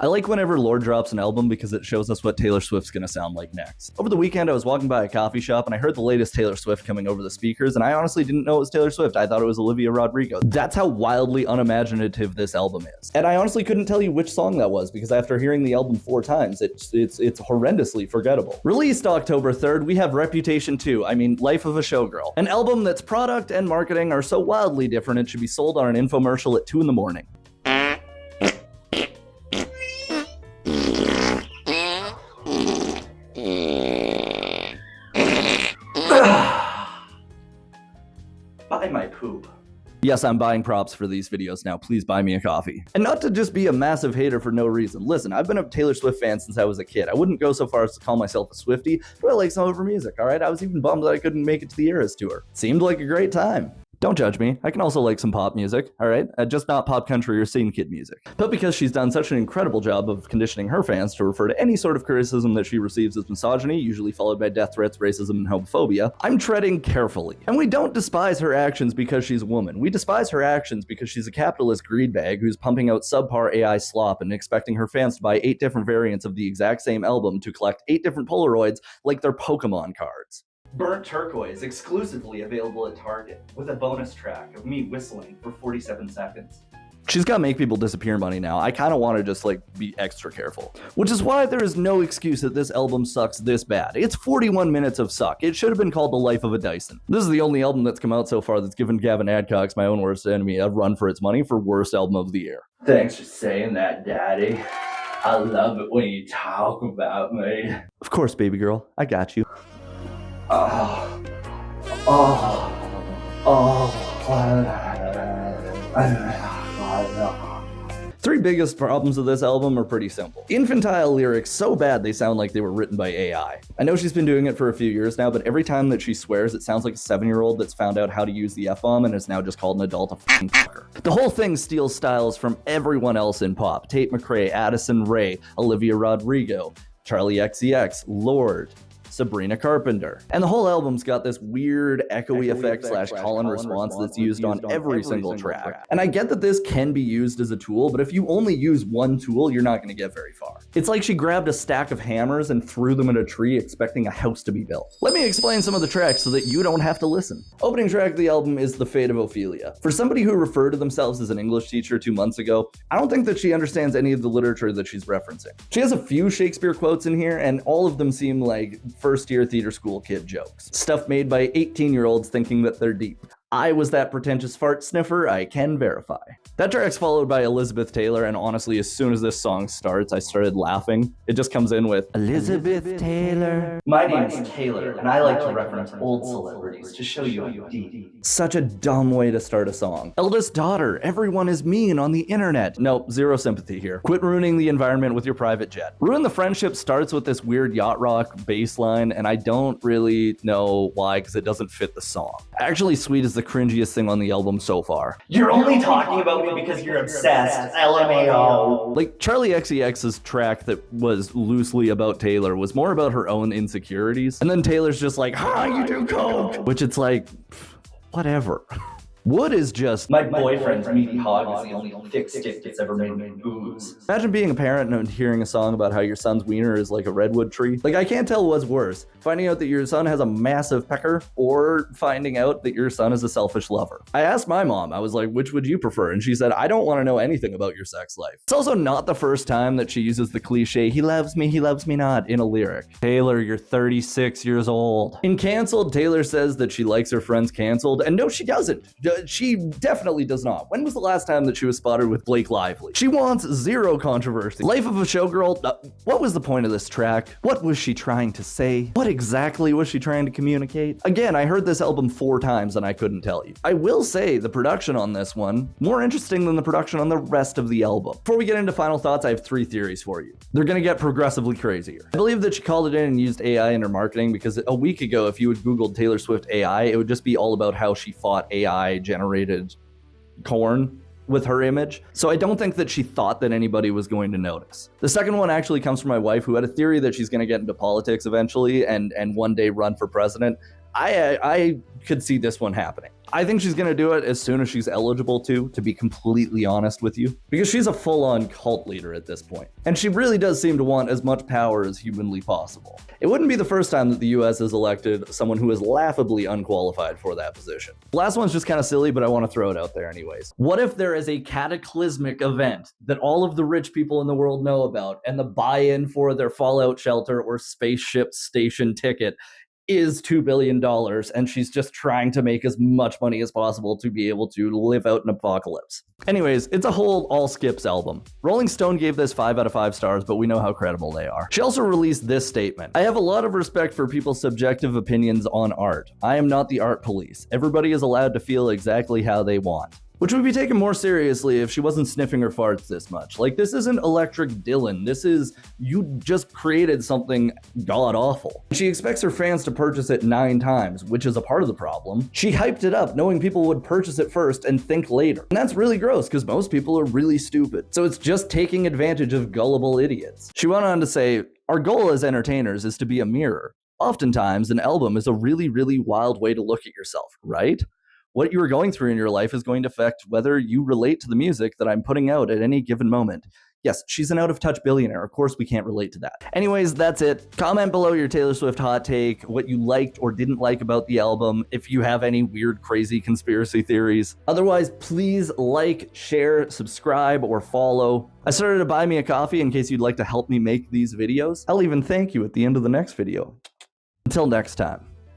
I like whenever Lorde drops an album because it shows us what Taylor Swift's gonna sound like next. Over the weekend, I was walking by a coffee shop and I heard the latest Taylor Swift coming over the speakers, and I honestly didn't know it was Taylor Swift. I thought it was Olivia Rodrigo. That's how wildly unimaginative this album is. And I honestly couldn't tell you which song that was because after hearing the album 4 times, it's horrendously forgettable. Released October 3rd, we have Reputation 2, Life of a Showgirl. An album that's product and marketing are so wildly different it should be sold on an infomercial at 2 in the morning. Buy my poop. Yes, I'm buying props for these videos now. Please buy me a coffee. And not to just be a massive hater for no reason. Listen, I've been a Taylor Swift fan since I was a kid. I wouldn't go so far as to call myself a Swiftie, but I like some of her music, alright? I was even bummed that I couldn't make it to the Eras tour. Seemed like a great time. Don't judge me. I can also like some pop music, alright? Just not pop country or scene kid music. But because she's done such an incredible job of conditioning her fans to refer to any sort of criticism that she receives as misogyny, usually followed by death threats, racism, and homophobia, I'm treading carefully. And we don't despise her actions because she's a woman. We despise her actions because she's a capitalist greedbag who's pumping out subpar AI slop and expecting her fans to buy 8 different variants of the exact same album to collect 8 different Polaroids like they're Pokemon cards. Burnt Turquoise, exclusively available at Target, with a bonus track of me whistling for 47 seconds. She's got Make People Disappear money now. I kind of want to just be extra careful. Which is why there is no excuse that this album sucks this bad. It's 41 minutes of suck. It should have been called The Life of a Dyson. This is the only album that's come out so far that's given Gavin Adcox, my own worst enemy, a run for its money for worst album of the year. Thanks for saying that, Daddy. I love it when you talk about me. Of course, baby girl. I got you. Three biggest problems of this album are pretty simple. Infantile lyrics so bad they sound like they were written by AI. I know she's been doing it for a few years now, but every time that she swears, it sounds like a 7-year-old that's found out how to use the F-bomb and is now just called an adult a f***ing fucker. The whole thing steals styles from everyone else in pop. Tate McRae, Addison Rae, Olivia Rodrigo, Charlie XCX, Lorde, Sabrina Carpenter. And the whole album's got this weird echoey effect / call and response that's used on every single track. And I get that this can be used as a tool, but if you only use one tool, you're not going to get very far. It's like she grabbed a stack of hammers and threw them at a tree expecting a house to be built. Let me explain some of the tracks so that you don't have to listen. Opening track of the album is The Fate of Ophelia. For somebody who referred to themselves as an English teacher 2 months ago, I don't think that she understands any of the literature that she's referencing. She has a few Shakespeare quotes in here, and all of them seem like first-year theater school kid jokes. Stuff made by 18-year-olds thinking that they're deep. I was that pretentious fart sniffer, I can verify. That track's followed by Elizabeth Taylor, and honestly, as soon as this song starts, I started laughing. It just comes in with Elizabeth Taylor. My name's Taylor, and I like to reference old celebrities to show you I'm deep. Such a dumb way to start a song. Eldest daughter, everyone is mean on the internet. Nope, zero sympathy here. Quit ruining the environment with your private jet. Ruin the Friendship starts with this weird yacht rock bass line, and I don't really know why, because it doesn't fit the song. Actually, Sweet is the cringiest thing on the album so far. You're only talking about me because you're obsessed, LMAO. Like, Charlie XCX's track that was loosely about Taylor was more about her own insecurities, and then Taylor's just like, ha, you do coke! Which it's like, whatever. Wood is just, my boyfriend's meaty hog is the only thick stick that's ever made me booze. Imagine being a parent and hearing a song about how your son's wiener is like a redwood tree. Like, I can't tell what's worse. Finding out that your son has a massive pecker, or finding out that your son is a selfish lover. I asked my mom, I was like, which would you prefer? And she said, I don't want to know anything about your sex life. It's also not the first time that she uses the cliche, he loves me not, in a lyric. Taylor, you're 36 years old. In Cancelled, Taylor says that she likes her friends canceled, and no, she doesn't. She definitely does not. When was the last time that she was spotted with Blake Lively? She wants zero controversy. Life of a Showgirl, what was the point of this track? What was she trying to say? What exactly was she trying to communicate? Again, I heard this album 4 times and I couldn't tell you. I will say the production on this one, more interesting than the production on the rest of the album. Before we get into final thoughts, I have 3 theories for you. They're gonna get progressively crazier. I believe that she called it in and used AI in her marketing because a week ago, if you had Googled Taylor Swift AI, it would just be all about how she fought AI generated corn with her image. So I don't think that she thought that anybody was going to notice. The second one actually comes from my wife, who had a theory that she's going to get into politics eventually and one day run for president. I could see this one happening. I think she's gonna do it as soon as she's eligible to be completely honest with you, because she's a full-on cult leader at this point, and she really does seem to want as much power as humanly possible. It wouldn't be the first time that the US has elected someone who is laughably unqualified for that position. The last one's just kind of silly, but I want to throw it out there anyways. What if there is a cataclysmic event that all of the rich people in the world know about, and the buy-in for their Fallout shelter or spaceship station ticket is $2 billion, and she's just trying to make as much money as possible to be able to live out an apocalypse. Anyways, it's a whole all skips album. Rolling Stone gave this 5 out of 5 stars, but we know how credible they are. She also released this statement: I have a lot of respect for people's subjective opinions on art. I am not the art police. Everybody is allowed to feel exactly how they want. Which would be taken more seriously if she wasn't sniffing her farts this much. Like, this isn't Electric Dylan. This is, you just created something god-awful. She expects her fans to purchase it 9 times, which is a part of the problem. She hyped it up, knowing people would purchase it first and think later. And that's really gross, because most people are really stupid. So it's just taking advantage of gullible idiots. She went on to say, our goal as entertainers is to be a mirror. Oftentimes, an album is a really, really wild way to look at yourself, right? What you are going through in your life is going to affect whether you relate to the music that I'm putting out at any given moment. Yes, she's an out-of-touch billionaire. Of course we can't relate to that. Anyways, that's it. Comment below your Taylor Swift hot take, what you liked or didn't like about the album, if you have any weird, crazy conspiracy theories. Otherwise, please like, share, subscribe, or follow. I started to buy me a coffee in case you'd like to help me make these videos. I'll even thank you at the end of the next video. Until next time.